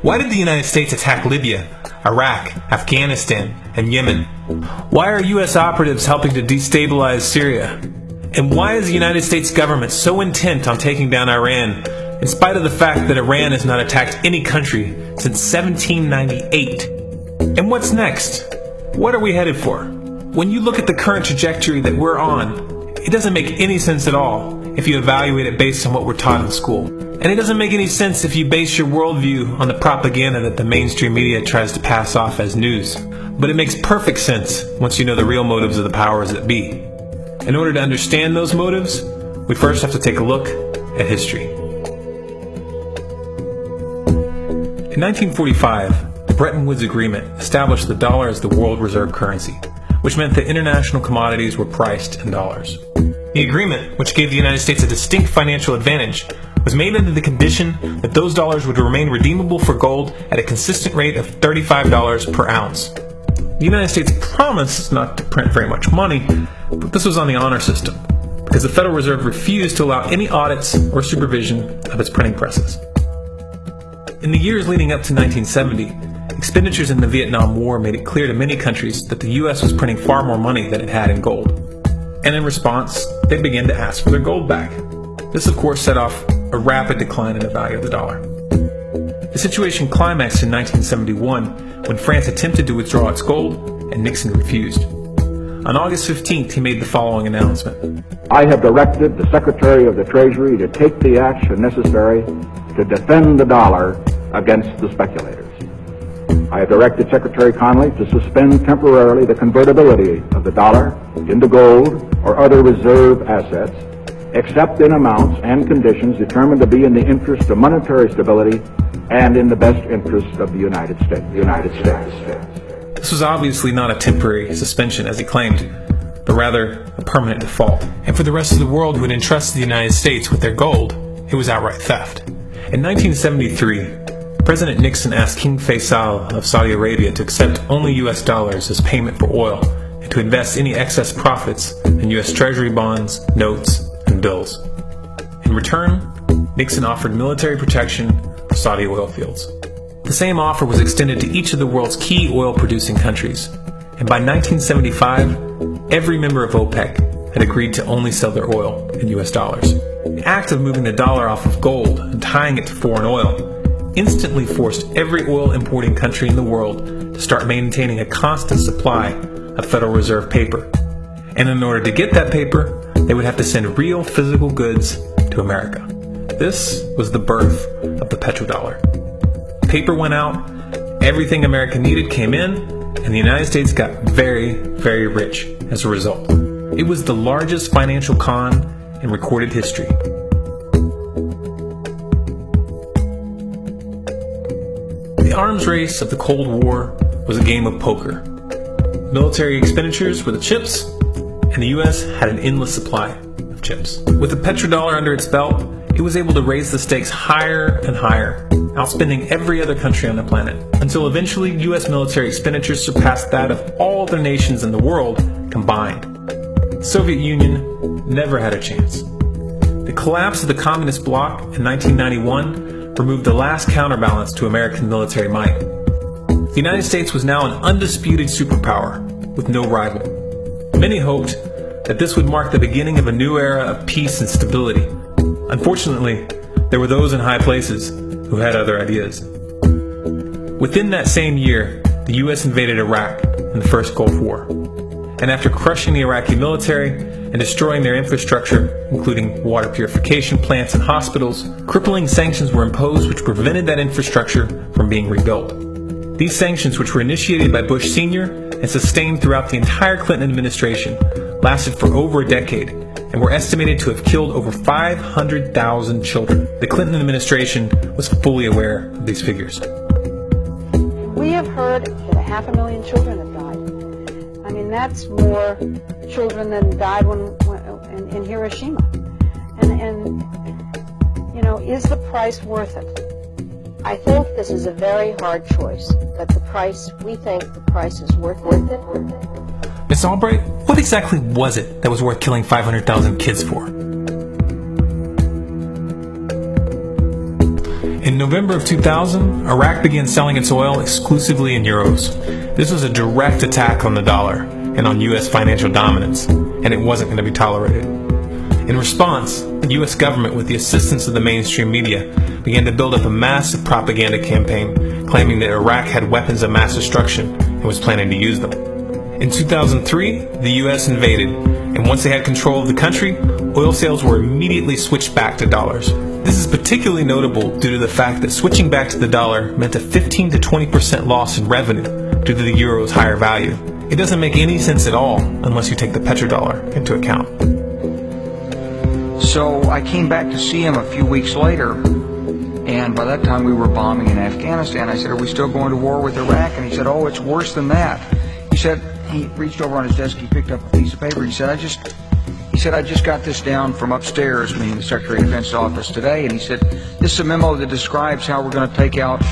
Why did the United States attack Libya, Iraq, Afghanistan, and Yemen? Why are U.S. operatives helping to destabilize Syria? And why is the United States government so intent on taking down Iran, in spite of the fact that Iran has not attacked any country since 1798? And what's next? What are we headed for? When you look at the current trajectory that we're on, it doesn't make any sense at all if you evaluate it based on what we're taught in school. And it doesn't make any sense if you base your worldview on the propaganda that the mainstream media tries to pass off as news. But it makes perfect sense once you know the real motives of the powers that be. In order to understand those motives, we first have to take a look at history. In 1945, the Bretton Woods Agreement established the dollar as the world reserve currency, which meant that international commodities were priced in dollars. The agreement, which gave the United States a distinct financial advantage, was made under the condition that those dollars would remain redeemable for gold at a consistent rate of $35 per ounce. The United States promised not to print very much money, but this was on the honor system, because the Federal Reserve refused to allow any audits or supervision of its printing presses. In the years leading up to 1970, expenditures in the Vietnam War made it clear to many countries that the U.S. was printing far more money than it had in gold. And in response, they began to ask for their gold back. This, of course, set off a rapid decline in the value of the dollar. The situation climaxed in 1971 when France attempted to withdraw its gold and Nixon refused. On August 15th, he made the following announcement. I have directed the Secretary of the Treasury to take the action necessary to defend the dollar against the speculators. I have directed Secretary Connally to suspend temporarily the convertibility of the dollar into gold or other reserve assets, except in amounts and conditions determined to be in the interest of monetary stability and in the best interest of the United States. This was obviously not a temporary suspension, as he claimed, but rather a permanent default. And for the rest of the world who had entrusted the United States with their gold, it was outright theft. In 1973, President Nixon asked King Faisal of Saudi Arabia to accept only U.S. dollars as payment for oil and to invest any excess profits in U.S. Treasury bonds, notes, and bills. In return, Nixon offered military protection for Saudi oil fields. The same offer was extended to each of the world's key oil-producing countries, and by 1975, every member of OPEC had agreed to only sell their oil in U.S. dollars. The act of moving the dollar off of gold and tying it to foreign oil instantly forced every oil-importing country in the world to start maintaining a constant supply of Federal Reserve paper. And in order to get that paper, they would have to send real physical goods to America. This was the birth of the petrodollar. Paper went out, everything America needed came in, and the United States got very, very rich as a result. It was the largest financial con in recorded history. The arms race of the Cold War was a game of poker. Military expenditures were the chips, and the U.S. had an endless supply of chips. With the petrodollar under its belt, it was able to raise the stakes higher and higher, outspending every other country on the planet, until eventually U.S. military expenditures surpassed that of all other nations in the world combined. The Soviet Union never had a chance. The collapse of the communist bloc in 1991 removed the last counterbalance to American military might. The United States was now an undisputed superpower with no rival. Many hoped that this would mark the beginning of a new era of peace and stability. Unfortunately, there were those in high places who had other ideas. Within that same year, the U.S. invaded Iraq in the First Gulf War. And after crushing the Iraqi military and destroying their infrastructure, including water purification plants and hospitals, crippling sanctions were imposed which prevented that infrastructure from being rebuilt. These sanctions, which were initiated by Bush Sr. and sustained throughout the entire Clinton administration, lasted for over a decade and were estimated to have killed over 500,000 children. The Clinton administration was fully aware of these figures. We have heard that 500,000 children have died. I mean, that's more children than died in Hiroshima. And you know, is the price worth it? I think this is a very hard choice, but we think the price is worth it. Ms. Albright, what exactly was it that was worth killing 500,000 kids for? In November of 2000, Iraq began selling its oil exclusively in euros. This was a direct attack on the dollar and on U.S. financial dominance, and it wasn't going to be tolerated. In response, the U.S. government, with the assistance of the mainstream media, began to build up a massive propaganda campaign claiming that Iraq had weapons of mass destruction and was planning to use them. In 2003, the U.S. invaded, and once they had control of the country, oil sales were immediately switched back to dollars. This is particularly notable due to the fact that switching back to the dollar meant a 15 to 20% loss in revenue due to the euro's higher value. It doesn't make any sense at all unless you take the petrodollar into account. So I came back to see him a few weeks later, and by that time we were bombing in Afghanistan. I said, "Are we still going to war with Iraq?" And he said, "Oh, it's worse than that." He reached over on his desk, he picked up a piece of paper, he said, I just got this down from upstairs, meaning the Secretary of Defense office today, and he said, "This is a memo that describes how we're going to take out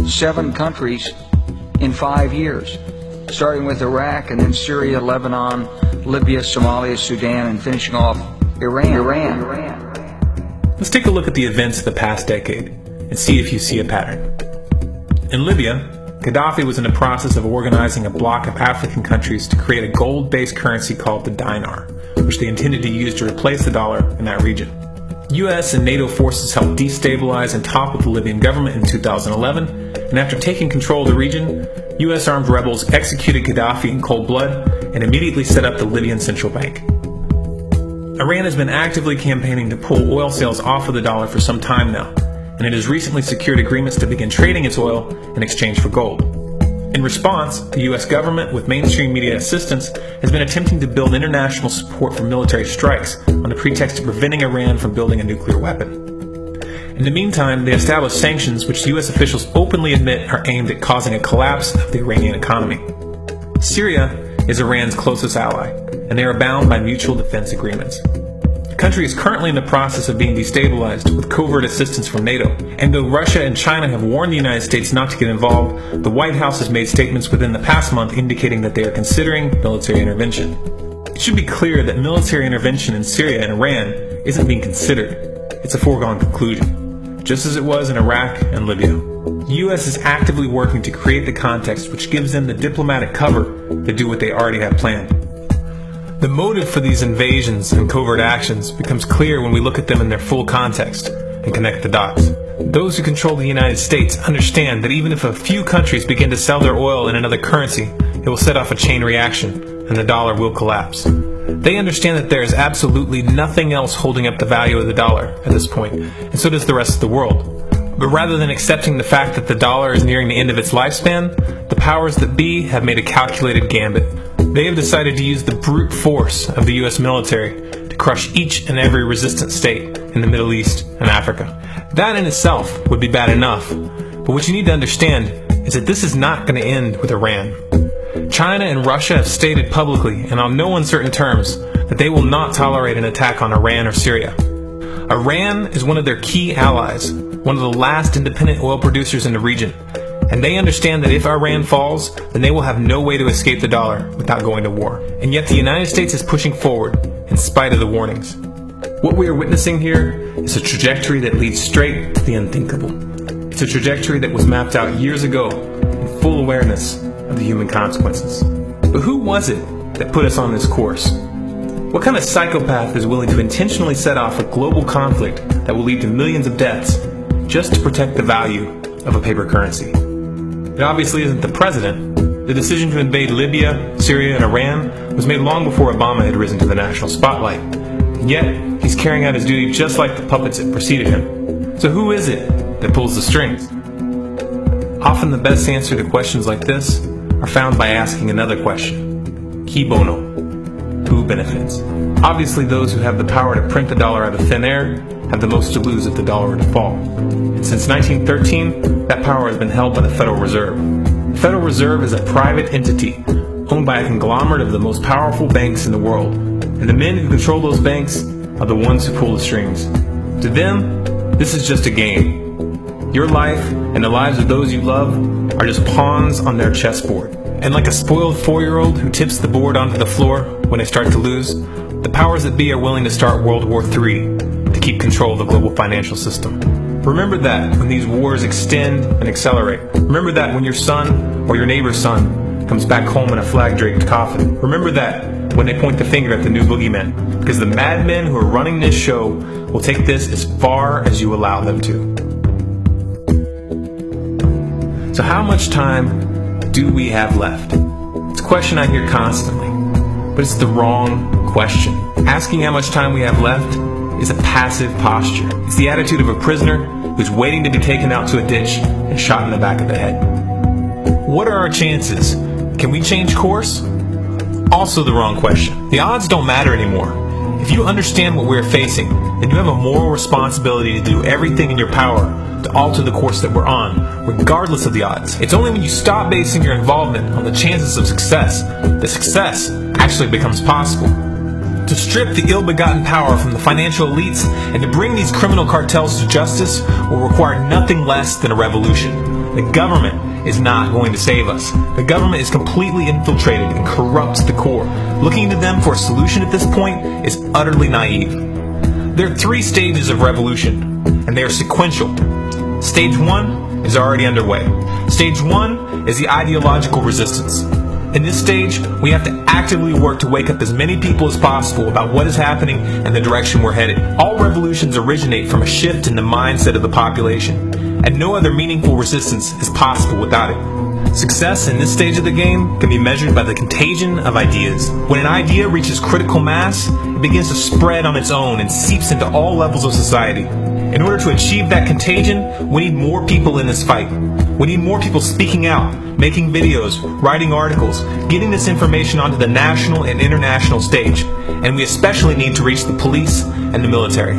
7 countries in 5 years, starting with Iraq and then Syria, Lebanon, Libya, Somalia, Sudan, and finishing off Iran. Let's take a look at the events of the past decade and see if you see a pattern. In Libya, Gaddafi was in the process of organizing a bloc of African countries to create a gold-based currency called the dinar, which they intended to use to replace the dollar in that region. U.S. and NATO forces helped destabilize and topple the Libyan government in 2011, and after taking control of the region, U.S. armed rebels executed Gaddafi in cold blood and immediately set up the Libyan Central Bank. Iran has been actively campaigning to pull oil sales off of the dollar for some time now, and it has recently secured agreements to begin trading its oil in exchange for gold. In response, the U.S. government, with mainstream media assistance, has been attempting to build international support for military strikes on the pretext of preventing Iran from building a nuclear weapon. In the meantime, they established sanctions which U.S. officials openly admit are aimed at causing a collapse of the Iranian economy. Syria is Iran's closest ally, and they are bound by mutual defense agreements. The country is currently in the process of being destabilized with covert assistance from NATO, and though Russia and China have warned the United States not to get involved, the White House has made statements within the past month indicating that they are considering military intervention. It should be clear that military intervention in Syria and Iran isn't being considered. It's a foregone conclusion, just as it was in Iraq and Libya. The U.S. is actively working to create the context which gives them the diplomatic cover to do what they already have planned. The motive for these invasions and covert actions becomes clear when we look at them in their full context and connect the dots. Those who control the United States understand that even if a few countries begin to sell their oil in another currency, it will set off a chain reaction and the dollar will collapse. They understand that there is absolutely nothing else holding up the value of the dollar at this point, and so does the rest of the world. But rather than accepting the fact that the dollar is nearing the end of its lifespan, the powers that be have made a calculated gambit. They have decided to use the brute force of the U.S. military to crush each and every resistant state in the Middle East and Africa. That in itself would be bad enough, but what you need to understand is that this is not going to end with Iran. China and Russia have stated publicly and on no uncertain terms that they will not tolerate an attack on Iran or Syria. Iran is one of their key allies, one of the last independent oil producers in the region, and they understand that if Iran falls, then they will have no way to escape the dollar without going to war. And yet the United States is pushing forward in spite of the warnings. What we are witnessing here is a trajectory that leads straight to the unthinkable. It's a trajectory that was mapped out years ago in full awareness of the human consequences. But who was it that put us on this course? What kind of psychopath is willing to intentionally set off a global conflict that will lead to millions of deaths just to protect the value of a paper currency? It obviously isn't the president. The decision to invade Libya, Syria, and Iran was made long before Obama had risen to the national spotlight. And yet, he's carrying out his duty just like the puppets that preceded him. So who is it that pulls the strings? Often the best answer to questions like this are found by asking another question. Qui bono? Who benefits? Obviously, those who have the power to print the dollar out of thin air have the most to lose if the dollar were to fall. And since 1913, that power has been held by the Federal Reserve. The Federal Reserve is a private entity owned by a conglomerate of the most powerful banks in the world. And the men who control those banks are the ones who pull the strings. To them, this is just a game. Your life and the lives of those you love are just pawns on their chessboard. And like a spoiled 4-year-old who tips the board onto the floor when they start to lose, the powers that be are willing to start World War III to keep control of the global financial system. Remember that when these wars extend and accelerate. Remember that when your son or your neighbor's son comes back home in a flag-draped coffin. Remember that when they point the finger at the new boogeymen, because the madmen who are running this show will take this as far as you allow them to. So how much time do we have left? It's a question I hear constantly, but it's the wrong question. Asking how much time we have left is a passive posture. It's the attitude of a prisoner who's waiting to be taken out to a ditch and shot in the back of the head. What are our chances? Can we change course? Also the wrong question. The odds don't matter anymore. If you understand what we're facing, then you have a moral responsibility to do everything in your power to alter the course that we're on, regardless of the odds. It's only when you stop basing your involvement on the chances of success that success actually becomes possible. To strip the ill-begotten power from the financial elites and to bring these criminal cartels to justice will require nothing less than a revolution. The government is not going to save us. The government is completely infiltrated and corrupt to the core. Looking to them for a solution at this point is utterly naive. There are 3 stages of revolution, and they are sequential. Stage 1 is already underway. Stage 1 is the ideological resistance. In this stage, we have to actively work to wake up as many people as possible about what is happening and the direction we're headed. All revolutions originate from a shift in the mindset of the population, and no other meaningful resistance is possible without it. Success in this stage of the game can be measured by the contagion of ideas. When an idea reaches critical mass, it begins to spread on its own and seeps into all levels of society. In order to achieve that contagion, we need more people in this fight. We need more people speaking out, making videos, writing articles, getting this information onto the national and international stage. And we especially need to reach the police and the military.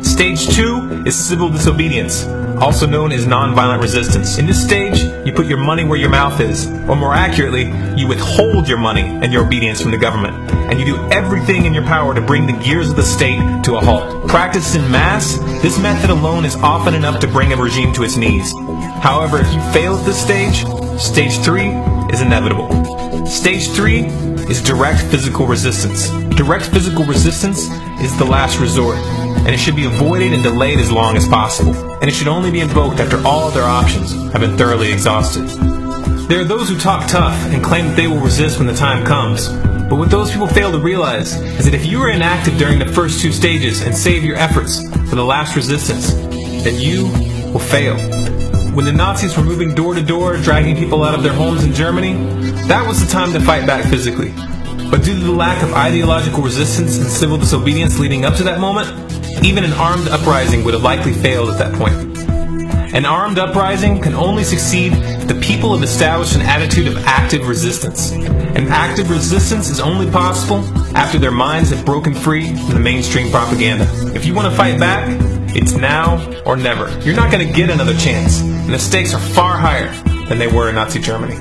Stage 2 is civil disobedience, also known as nonviolent resistance. In this stage, you put your money where your mouth is, or more accurately, you withhold your money and your obedience from the government, and you do everything in your power to bring the gears of the state to a halt. Practiced in mass, this method alone is often enough to bring a regime to its knees. However, if you fail at this stage, Stage 3 is inevitable. Stage 3 is direct physical resistance. Direct physical resistance is the last resort, and it should be avoided and delayed as long as possible. And it should only be invoked after all other options have been thoroughly exhausted. There are those who talk tough and claim that they will resist when the time comes. But what those people fail to realize is that if you are inactive during the first 2 stages and save your efforts for the last resistance, then you will fail. When the Nazis were moving door to door, dragging people out of their homes in Germany, that was the time to fight back physically. But due to the lack of ideological resistance and civil disobedience leading up to that moment, even an armed uprising would have likely failed at that point. An armed uprising can only succeed if the people have established an attitude of active resistance. And active resistance is only possible after their minds have broken free from the mainstream propaganda. If you want to fight back, it's now or never. You're not going to get another chance, and the stakes are far higher than they were in Nazi Germany.